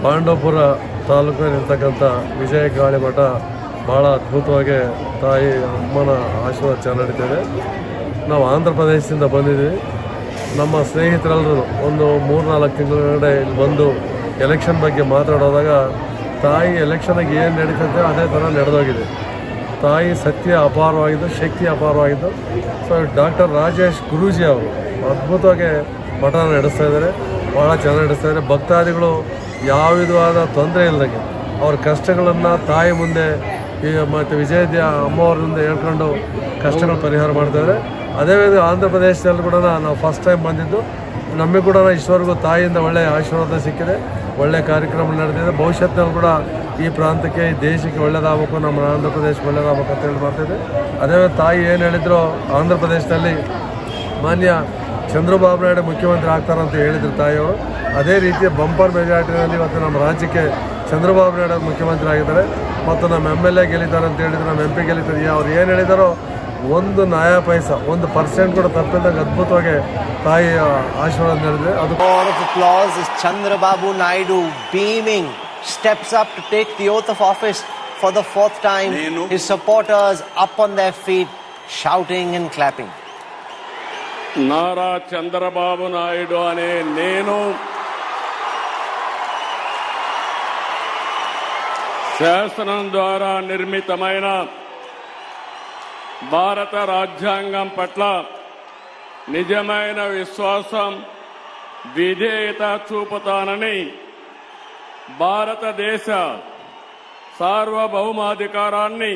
ಪಾಂಡವಪುರ ತಾಲೂಕಿನಲ್ಲಿರ್ತಕ್ಕಂಥ ವಿಜಯ ಗಾಳಿಮಠ ಭಾಳ ಅದ್ಭುತವಾಗಿ ತಾಯಿ ಅಮ್ಮನ ಆಶೀರ್ವಾದ ಚೆನ್ನಾಗಿದ್ದೇವೆ. ನಾವು ಆಂಧ್ರ ಪ್ರದೇಶದಿಂದ ಬಂದಿದ್ದೀವಿ. ನಮ್ಮ ಸ್ನೇಹಿತರೆಲ್ಲರೂ ಒಂದು 3-4 ತಿಂಗಳ ಇಲ್ಲಿ ಬಂದು ಎಲೆಕ್ಷನ್ ಬಗ್ಗೆ ಮಾತಾಡೋದಾಗ ತಾಯಿ ಎಲೆಕ್ಷನ್ಗೆ ಏನು ನಡೀತದೆ ಅದೇ ಥರ ನಡೆದೋಗಿದೆ. ತಾಯಿ ಸತ್ಯ ಅಪಾರವಾಗಿದ್ದು, ಶಕ್ತಿ ಅಪಾರವಾಗಿದ್ದು. ಸೊ ಡಾಕ್ಟರ್ ರಾಜೇಶ್ ಗುರೂಜಿ ಅವರು ಅದ್ಭುತವಾಗಿ ಮಠ ನಡೆಸ್ತಾ ಇದ್ದಾರೆ, ಭಾಳ ಚೆನ್ನಾಗಿ ನಡೆಸ್ತಾ ಇದ್ದಾರೆ. ಭಕ್ತಾದಿಗಳು ಯಾವ ವಿಧವಾದ ತೊಂದರೆ ಇಲ್ಲದಂಗೆ ಅವ್ರ ಕಷ್ಟಗಳನ್ನು ತಾಯಿ ಮುಂದೆ ಮತ್ತು ವಿಜಯ ಅಮ್ಮವ್ರ ಮುಂದೆ ಹೇಳ್ಕೊಂಡು ಕಷ್ಟಗಳು ಪರಿಹಾರ ಮಾಡ್ತಾಯಿದ್ದಾರೆ. ಅದೇ ವಿಧ ಆಂಧ್ರ ಪ್ರದೇಶದಲ್ಲಿ ಕೂಡ ನಾವು ಫಸ್ಟ್ ಟೈಮ್ ಬಂದಿದ್ದು. ನಮಗೆ ಕೂಡ ಇಷ್ಟವರೆಗೂ ತಾಯಿಯಿಂದ ಒಳ್ಳೆಯ ಆಶೀರ್ವಾದ ಸಿಕ್ಕಿದೆ, ಒಳ್ಳೆಯ ಕಾರ್ಯಕ್ರಮ ನಡೆದಿದೆ. ಭವಿಷ್ಯತ್ನಲ್ಲಿ ಕೂಡ ಈ ಪ್ರಾಂತಕ್ಕೆ, ಈ ದೇಶಕ್ಕೆ ಒಳ್ಳೆಯದಾಗಬೇಕು, ನಮ್ಮ ಆಂಧ್ರ ಪ್ರದೇಶಕ್ಕೆ ಒಳ್ಳೆಯದಾಗಬೇಕು ಅಂತ ಹೇಳಿ ಮಾಡ್ತಿದ್ದೆ. ಅದೇ ತಾಯಿ ಏನು ಹೇಳಿದ್ರು, ಆಂಧ್ರ ಪ್ರದೇಶದಲ್ಲಿ ಮಾನ್ಯ ಚಂದ್ರಬಾಬು ನಾಯ್ಡು ಮುಖ್ಯಮಂತ್ರಿ ಆಗ್ತಾರಂತ ಹೇಳಿದ್ರು ತಾಯಿಯವರು. ಅದೇ ರೀತಿಯ ಬಂಪರ್ ಮೆಜಾರಿಟಿನಲ್ಲಿ ಇವತ್ತು ನಮ್ಮ ರಾಜ್ಯಕ್ಕೆ ಚಂದ್ರಬಾಬು ನಾಯ್ಡು ಮುಖ್ಯಮಂತ್ರಿ ಆಗಿದ್ದಾರೆ ಮತ್ತು ನಮ್ಮ MLA ಗೆಲ್ಲಿದ್ದಾರೆ ಅಂತ ಹೇಳಿದ್ರು, ನಮ್ಮ MP ಗೆಲ್ಲಿದ್ದಾರೆ. ಅವ್ರು ಏನು ಹೇಳಿದಾರೋ ಒಂದು ನಯಾ ಪೈಸಾ, 1% ಕೂಡ ತಪ್ಪಿದಾಗ ಅದ್ಭುತವಾಗಿ ತಾಯಿ ಆಶೀರ್ವಾದ ನಡೆದಿದೆ. ಅದು applause is Chandrababu Naidu beaming, steps up to take the oath of office for the 4th time. His supporters up on their feet, shouting and clapping. Nara Chandrababu Naidu అనే నేను శాసనం ద్వారా నిర్మితమైన భారత రాజ్యాంగం పట్ల నిజమైన విశ్వాసం, విధేయత చూపుతానని, భారతదేశ సార్వభౌమాధికారాన్ని,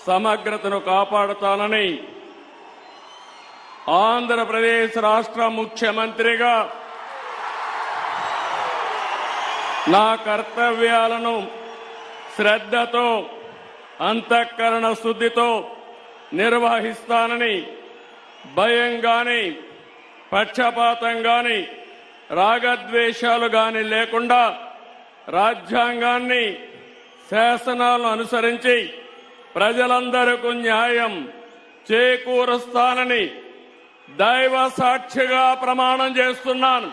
సమగ్రతను కాపాడుతానని ఆంధ్రప్రదేశ్ రాష్ట్ర ముఖ్యమంత్రిగా నా కర్తవ్యాలను శ్రద్ధతో, అంతఃకరణ శుద్ధితో నిర్వహిస్తానని, భయం గాని, పక్షపాతం గాని, రాగద్వేషాలు గాని లేకుండా రాజ్యాంగాన్ని, శాసనాలను అనుసరించి ప్రజలందరికీ న్యాయం చేకూరుస్తానని దైవ సాక్షిగా ప్రమాణం చేస్తున్నాను.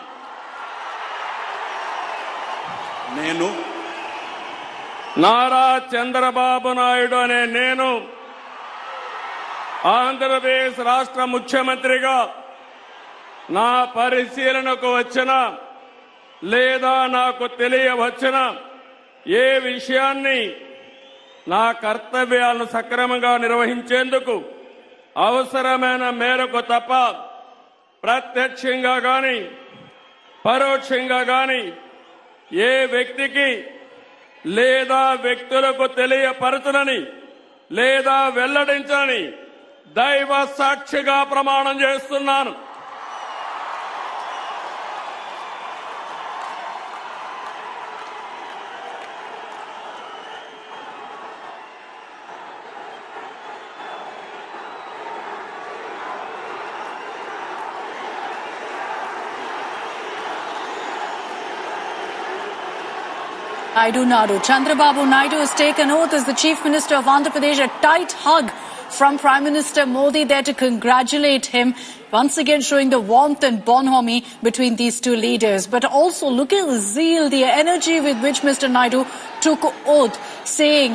నేను నారా చంద్రబాబు నాయుడు అనే నేను ఆంధ్రప్రదేశ్ రాష్ట్ర ముఖ్యమంత్రిగా నా పరిశీలనకు వచ్చిన లేదా నాకు తెలియవచ్చిన ఏ విషయాన్ని నా కర్తవ్యాలను సక్రమంగా నిర్వహించేందుకు అవసరమైన మేరకు తప్ప ప్రత్యక్షంగా గాని పరోక్షంగా గాని ఏ వ్యక్తికి లేదా వ్యక్తులకు తెలియపరచనని లేదా వెల్లడించని దైవ సాక్షిగా ప్రమాణం చేస్తున్నాను. Naidu. Chandrababu Naidu has taken oath as the Chief Minister of Andhra Pradesh. A tight hug from Prime Minister Modi there to congratulate him. Once again showing the warmth and bonhomie between these two leaders. But also look at the zeal, the energy with which Mr. Naidu took oath, saying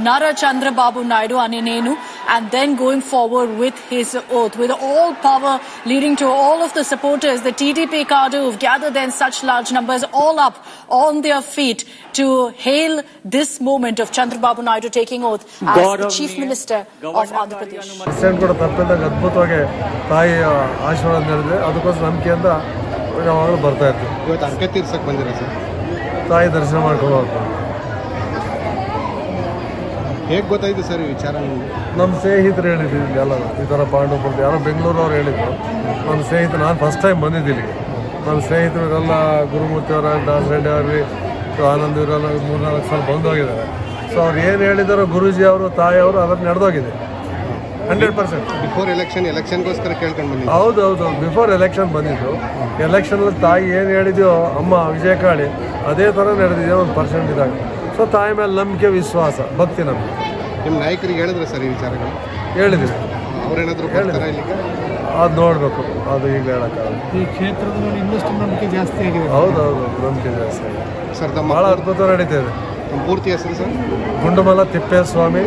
Nara Chandrababu Naidu Anenenu, and then going forward with his oath. With all power leading to all of the supporters, the TDP cadre who've gathered in such large numbers, all up on their feet to hail this moment of Chandrababu Naidu taking oath as the Chief Minister of Andhra Pradesh. ಆಶೀರ್ವಾದ ನಡೆದಿದೆ. ಅದಕ್ಕೋಸ್ಕರ ನಂಬಿಕೆಯಿಂದ ಯಾವಾಗಲೂ ಬರ್ತಾ ಇರ್ತೀವಿ. ಇವತ್ತು ಅಂಕೆ ತೀರ್ಸಕ್ಕೆ ಬಂದಿರ ಸರ್? ತಾಯಿ ದರ್ಶನ ಮಾಡ್ಕೊಂಡು ಹೋಗ್ತೀವಿ. ಹೇಗೆ ಗೊತ್ತಾಯ್ತು ಸರ್ ಈ ವಿಚಾರ? ನಮ್ಮ ಸ್ನೇಹಿತರು ಹೇಳಿದ್ರು ಎಲ್ಲ ಈ ಥರ ಪಾಂಡವಪುರ, ಯಾರೋ ಬೆಂಗಳೂರವ್ರು ಹೇಳಿದ್ರು. ನಮ್ಮ ಸ್ನೇಹಿತರು, ನಾನು ಫಸ್ಟ್ ಟೈಮ್ ಬಂದಿದ್ದೀನಿ. ನಮ್ಮ ಸ್ನೇಹಿತರೆಲ್ಲ ಗುರುಮೂರ್ತಿ ಅವರ, ದಾಸರೆಡ್ಡಿ ಅವರಿಗೆ, ಆನಂದ್ ಇವರೆಲ್ಲ 3-4 ಸಲ ಬಂದೋಗಿದ್ದಾರೆ. ಸೊ ಅವ್ರು ಏನು ಹೇಳಿದಾರೋ ಗುರೂಜಿ ಅವರು, ತಾಯಿಯವರು, ಅದನ್ನು ನಡೆದೋಗಿದೆ 100%. ಬಿಫೋರ್ ಎಲೆಕ್ಷನ್ಗೋಸ್ಕರ ಕೇಳ್ಕೊಂಡು ಬಂದಿದ್ದು. ಹೌದು, ಬಿಫೋರ್ ಎಲೆಕ್ಷನ್ ಬಂದಿದ್ದು. ಎಲೆಕ್ಷನಲ್ಲಿ ತಾಯಿ ಏನು ಹೇಳಿದ್ಯೋ ಅಮ್ಮ ವಿಜಯಕಾಳಿ, ಅದೇ ಥರ ನಡೆದಿದೆ 1% ಇದಾಗ. ಸೊ ತಾಯಿ ಮೇಲೆ ನಂಬಿಕೆ, ವಿಶ್ವಾಸ, ಭಕ್ತಿ ನಮಗೆ. ನಿಮ್ಮ ನಾಯಕರಿಗೆ ಹೇಳಿದ್ರೆ ಸರ್ ಈ ವಿಚಾರಗಳು? ಹೇಳಿದ್ದೀವಿ. ಅವ್ರೇನಾದರೂ ಹೇಳ್ತಾರೆ ಇಲ್ಲಿಗೆ? ಅದು ನೋಡಬೇಕು, ಅದು ಈಗ ಹೇಳೋಕ್ಕಾಗಲ್ಲ. ಈ ಕ್ಷೇತ್ರದ ಮೇಲೆ ಇನ್ನಷ್ಟು ನಂಬಿಕೆ ಜಾಸ್ತಿ ಆಗಿದೆ. ಹೌದೌದು, ನಂಬಿಕೆ ಜಾಸ್ತಿ ಆಗಿದೆ ಸರ್. ತಮ್ಮ ಭಾಳ ಅದ್ಭುತ ನಡೀತಿದೆ. ತಮ್ಮ ಪೂರ್ತಿ ಹೆಸರು ಸರ್? ಗುಂಡುಮಲ ತಿಪ್ಪೇಸ್ವಾಮಿ,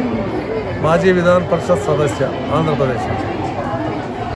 ಮಾಜಿ ವಿಧಾನ ಪರಿಷತ್ ಸದಸ್ಯ, ಆಂಧ್ರ ಪ್ರದೇಶ.